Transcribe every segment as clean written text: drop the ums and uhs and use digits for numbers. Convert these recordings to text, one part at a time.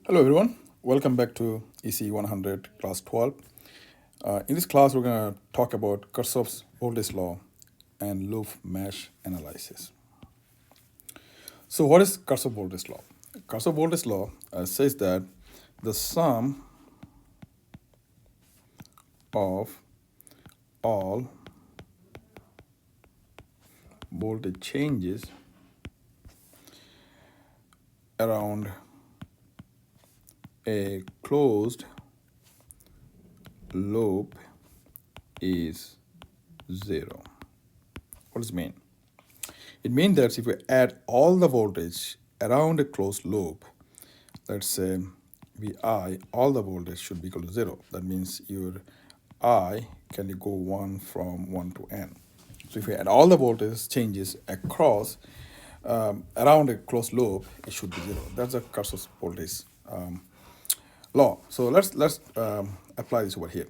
Hello everyone, welcome back to ECE100 class 12. In this class we're going to talk about Kirchhoff's voltage law and loop mesh analysis. So what is Kirchhoff voltage law? Kirchhoff voltage law says that the sum of all voltage changes around a closed loop is zero. What does it mean? It means that if we add all the voltage around a closed loop, let's say Vi, all the voltage should be equal to zero. That means your I can go one from 1 to n. So if we add all the voltage changes across around a closed loop, it should be zero. That's a Kirchhoff's voltage law. So let's apply this over here.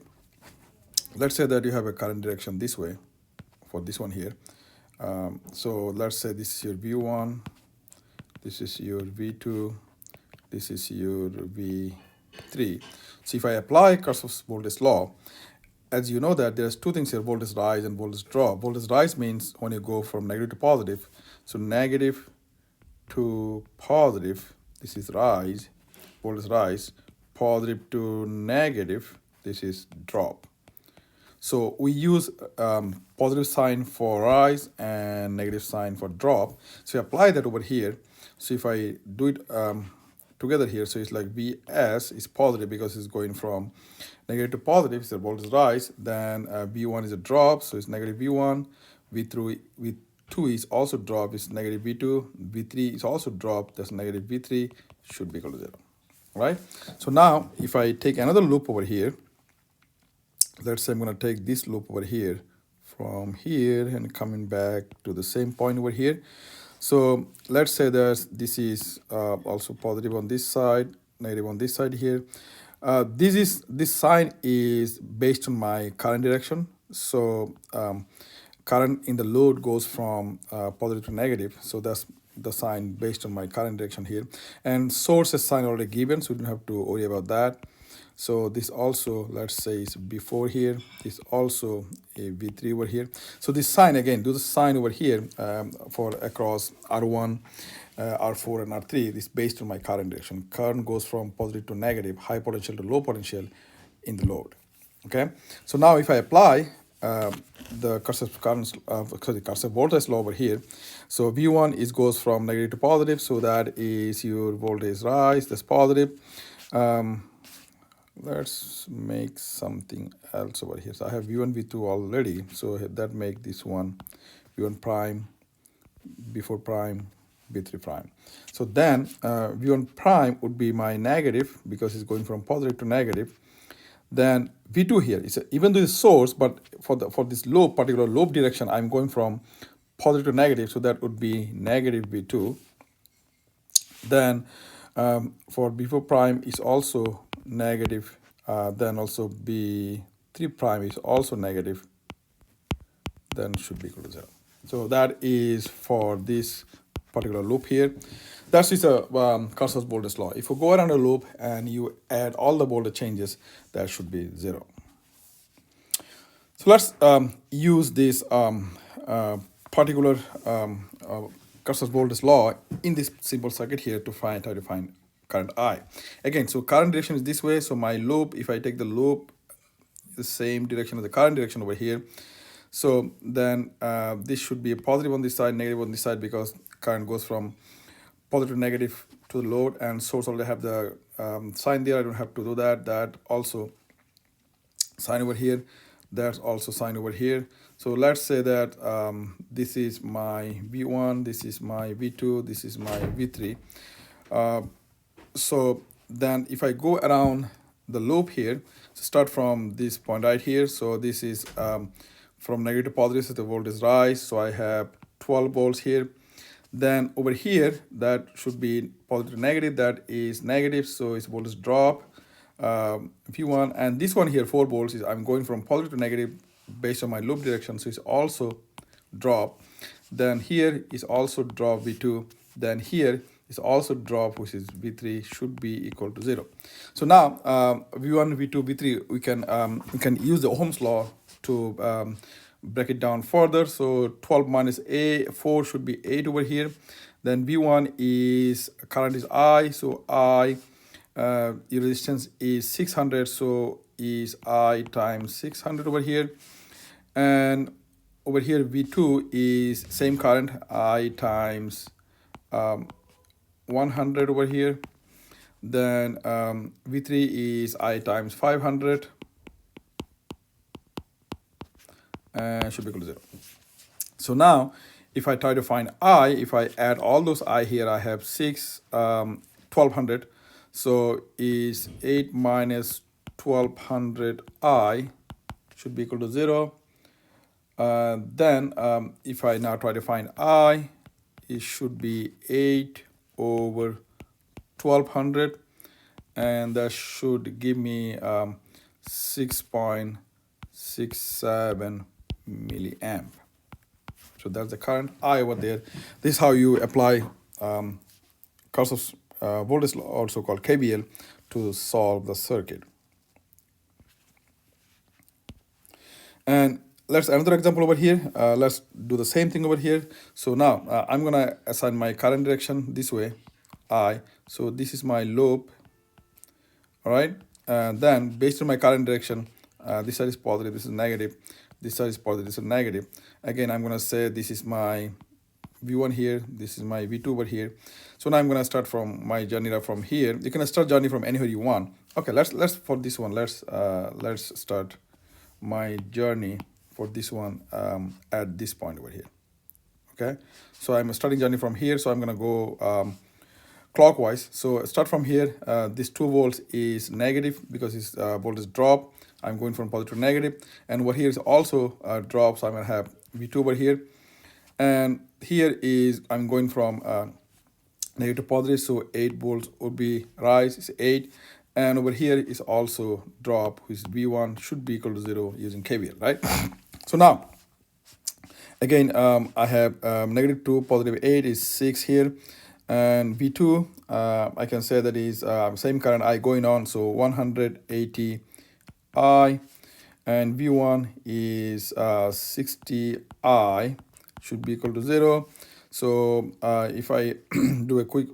Let's say that you have a current direction this way for this one here. So let's say this is your V1, this is your V2, this is your V3. So if I apply Kirchhoff's voltage law, as you know that there's two things here, voltage rise and voltage drop. Voltage rise means when you go from negative to positive. So negative to positive, this is rise, voltage rise. Positive to negative, this is drop. So we use positive sign for rise and negative sign for drop. So apply that over here. So if I do it together here, so it's like Vs is positive because it's going from negative to positive, it's a voltage rise. Then V1 is a drop, so it's negative V1. V2 is also drop, it's negative V2. V3 is also drop, that's negative V3, should be equal to zero, right? So now if I take another loop over here, let's say I'm going to take this loop over here from here and coming back to the same point over here. So let's say that this is also positive on this side, negative on this side here. This sign is based on my current direction. So current in the load goes from positive to negative. So that's the sign based on my current direction here. And source is sign already given, so we don't have to worry about that. So this also, let's say, is before here. This also a V3 over here. So this sign, again, do the sign over here for across R1, R4, and R3. This based on my current direction. Current goes from positive to negative, high potential to low potential in the load. Okay. So now if I apply the Kirchhoff voltage law over here, so V1 is goes from negative to positive. So that is your voltage rise. That's positive. Let's make something else over here. So I have V1, V2 already. So that make this one V1 prime, V4 prime, V3 prime. So then V1 prime would be my negative because it's going from positive to negative. Then V2 here is even though it's source, but for this loop, particular loop direction, I'm going from positive to negative. So that would be negative V2. Then for B4 prime is also negative, then also B3 prime is also negative, then should be equal to zero. So that is for this particular loop here. That is a Kirchhoff's voltage law. If you go around a loop and you add all the voltage changes, that should be zero. So let's use this particular Kirchhoff's voltage law in this simple circuit here to try to find current I. Again, so current direction is this way. So my loop, if I take the loop, the same direction as the current direction over here. So then this should be a positive on this side, negative on this side, because current goes from positive to negative to the load, and source already have the sign there. I don't have to do that. That also sign over here. That's also sign over here. So let's say that this is my V1, this is my V2, this is my V3. So then if I go around the loop here, so start from this point right here. So this is from negative to positive, so the voltage rise. So I have 12 volts here. Then over here, that should be positive to negative. That is negative, so it's voltage drop. V1, and this one here, 4 volts, is I'm going from positive to negative based on my loop direction, so it's also drop. Then here is also drop V2. Then here is also drop, which is V3 should be equal to 0. So now V1, V2, V3, we can use the Ohm's law to break it down further. So 12 minus 4 should be 8 over here. Then V1 is current is I, so I your resistance is 600, so is I times 600 over here. And over here V2 is same current, I times 100 over here. Then V3 is I times 500 and should be equal to 0. So now if I try to find I, if I add all those I here, I have 1200. So is 8 minus 1200 I should be equal to 0. Then if I now try to find I, it should be 8 over 1200, and that should give me 6.67 milliamp. So that's the current I over there. This is how you apply Kirchhoff's voltage law, also called KVL, to solve the circuit. And let's another example over here. Let's do the same thing over here. So now I'm gonna assign my current direction this way, I. So this is my loop. All right. Then based on my current direction, this side is positive, this is negative. This side is positive, this is negative. Again, I'm gonna say this is my V1 here, this is my V2 over here. So now I'm gonna start from my journey from here. You can start journey from anywhere you want. Okay, let's for this one, let's start my journey for this one at this point over here. Okay, so I'm starting journey from here, so I'm gonna go clockwise. So start from here. This 2 volts is negative because it's voltage drop. I'm going from positive to negative, and over here is also drop, so I'm gonna have V2 over here, and here is I'm going from negative to positive, so 8 volts would be rise, is 8, and over here is also drop, which is V1 should be equal to 0 using KVL, right? So now again I have -2, positive 8 is 6 here, and V2 I can say that is same current I going on, so 180 I, and V1 is 60 I should be equal to 0. So if I do a quick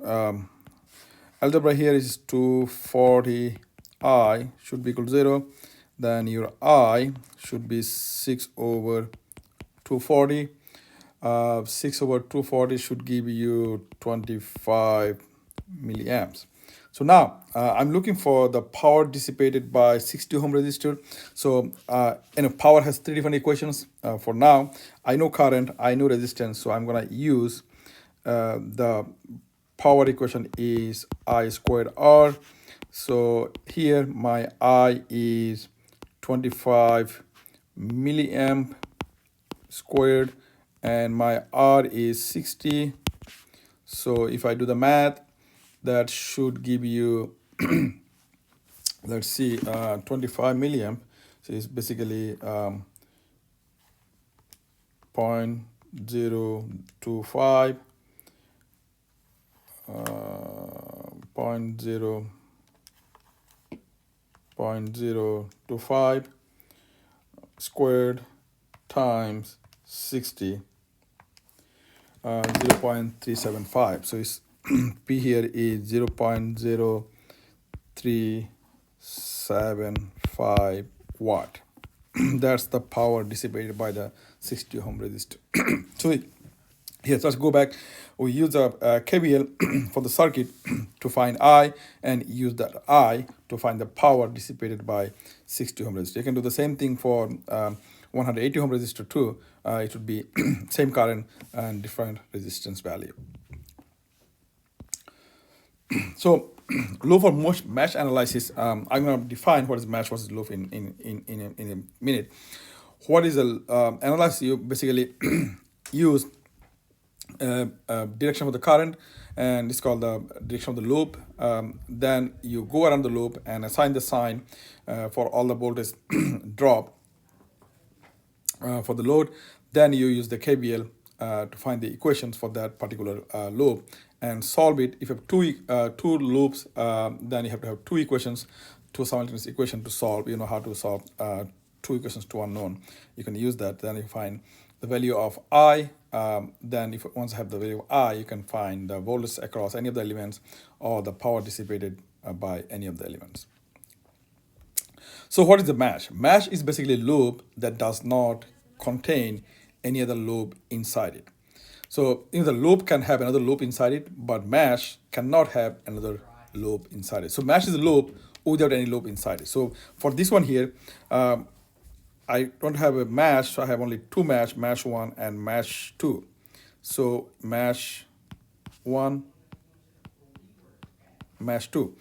algebra here, is 240 I should be equal to 0. Then your I should be 6 over 240. 6 over 240 should give you 25 milliamps. So now I'm looking for the power dissipated by 60 ohm resistor. So power has 3 different equations. For now, I know current, I know resistance, so I'm gonna use the power equation is I squared R. So here my I is 25 milliamp squared, and my R is 60. So if I do the math, that should give you let's see 25 milliamp. So it's basically 0.025 0.025 squared times 60, 0.375. So it's P here is 0.0375 watt. That's the power dissipated by the 60 ohm resistor. So here, let's go back. We use a KVL for the circuit to find I, and use that I to find the power dissipated by 60 ohm resistor. You can do the same thing for 180 ohm resistor too. It would be same current and different resistance value. So loop for mesh analysis, I'm going to define what is mesh, what is loop in a minute. What is a analysis? You basically use direction of the current, and it's called the direction of the loop. Then you go around the loop and assign the sign for all the voltage drop for the load. Then you use the KVL to find the equations for that particular loop, and solve it. If you have two loops, then you have to have two equations, two simultaneous equation to solve. You know how to solve two equations to unknown. You can use that. Then you find the value of I. Then if once you have the value of I, you can find the voltage across any of the elements or the power dissipated by any of the elements. So what is the mesh? Mesh is basically a loop that does not contain any other loop inside it. So the loop can have another loop inside it, but mesh cannot have another loop inside it. So mesh is a loop without any loop inside it. So for this one here, I don't have a mesh, so I have only two mesh, mesh 1 and mesh 2. So mesh 1, mesh 2.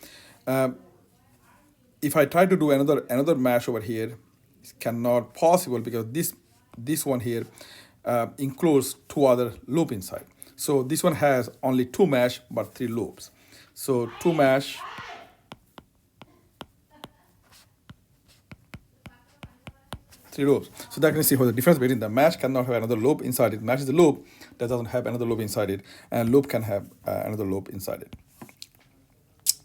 If I try to do another mesh over here, it's cannot possible because this one here includes two other loop inside. So this one has only two mesh but three loops. So two mesh, three loops. So that can see what the difference between the mesh cannot have another loop inside it. Mesh is the loop that doesn't have another loop inside it, and loop can have another loop inside it.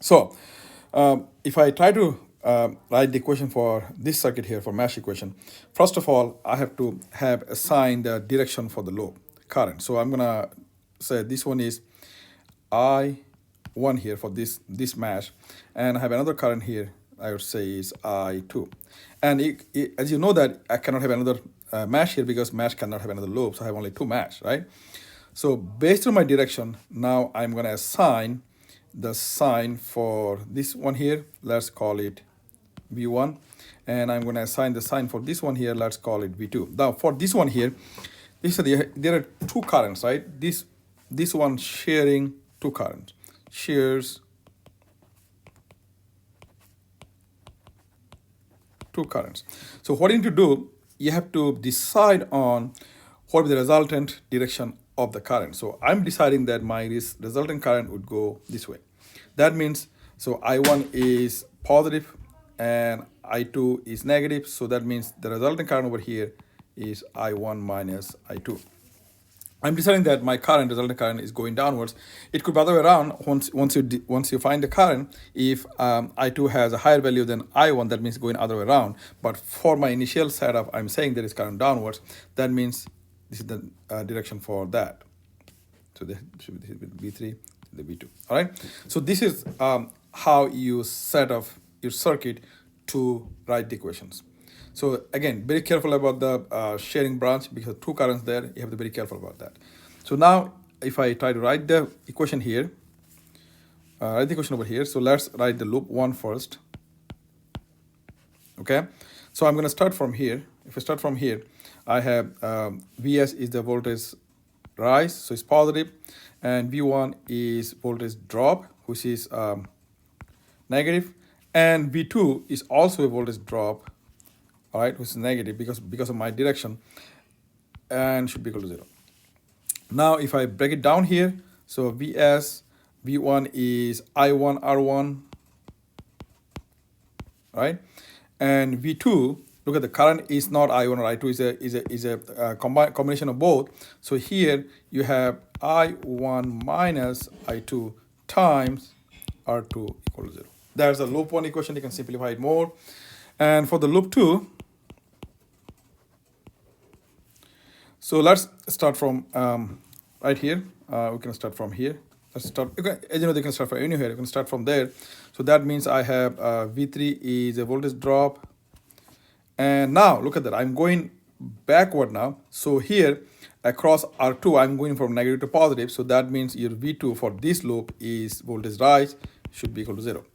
So if I try to write the equation for this circuit here, for mesh equation, first of all, I have to have assigned the direction for the loop current. So I'm gonna say this one is I1 here for this mesh, and I have another current here, I would say is I2. And as you know that I cannot have another mesh here because mesh cannot have another loop, so I have only two mesh, right? So based on my direction, now I'm gonna assign the sign for this one here, let's call it V1, and I'm going to assign the sign for this one here, let's call it V2. Now for this one here, there are two currents, right? This one sharing two currents, shares two currents. So what you need to do, you have to decide on what is the resultant direction of the current. So I'm deciding that my resultant current would go this way. That means, so I1 is positive and I2 is negative. So that means the resultant current over here is I1 minus I2. I'm deciding that my resultant current is going downwards. It could be the other way around. Once you find the current, if I2 has a higher value than I1, that means going other way around. But for my initial setup, I'm saying there is current downwards. That means this is the direction for that. So this should be V3, the V2. All right. So this is how you set up your circuit to write the equations. So again, very careful about the sharing branch because two currents there, you have to be very careful about that. So now if I try to write the equation here, write the equation over here. So let's write the loop 1 first. Okay, so I'm going to start from here. If I start from here, I have Vs is the voltage rise, so it's positive, and V1 is voltage drop, which is negative, and V2 is also a voltage drop, all right, which is negative because of my direction, and should be equal to 0. Now if I break it down here, so V1 is I1 R1, right, and V2, look at the current is not I1 or I2, is a combination of both. So here you have I1 minus I2 times R2 equal to 0. There's a loop 1 equation. You can simplify it more. And for the loop 2, so let's start from right here. We can start from here. Let's start. As you know, they can start from anywhere. You can start from there. So that means I have V3 is a voltage drop. And now look at that. I'm going backward now. So here across R2, I'm going from negative to positive. So that means your V2 for this loop is voltage rise should be equal to 0.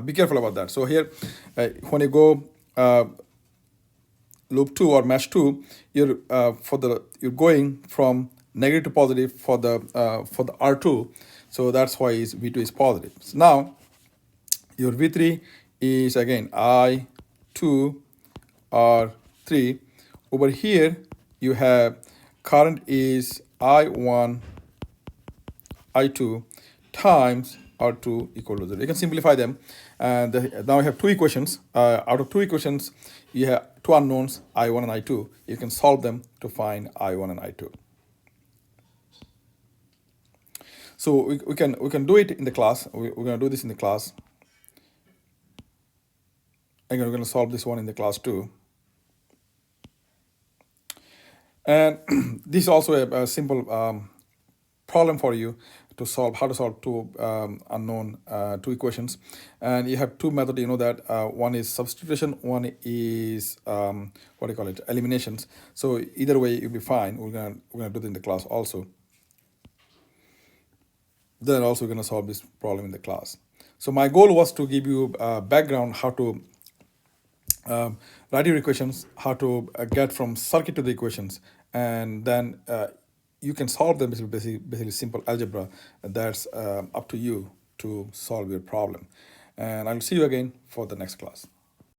Be careful about that. So here, when you go loop 2 or mesh 2, you're going from negative to positive for the R2. So that's why V2 is positive. So now your V3 is again I2 R3. Over here you have current is I1 I2 times R2 equal to 0. You can simplify them, and now we have two equations. Out of two equations, you have two unknowns, I1 and I2. You can solve them to find I1 and I2. So we can do it in the class. We're gonna do this in the class. Again, we're gonna solve this one in the class too. And this is also a simple problem for you to solve, how to solve two unknown two equations. And you have two methods, you know that one is substitution, one is what do you call it, eliminations. So either way you'll be fine. We're gonna do it in the class also. Then also we're gonna solve this problem in the class. So my goal was to give you background how to write your equations, how to get from circuit to the equations, and then you can solve them. Basically simple algebra. That's up to you to solve your problem. And I'll see you again for the next class.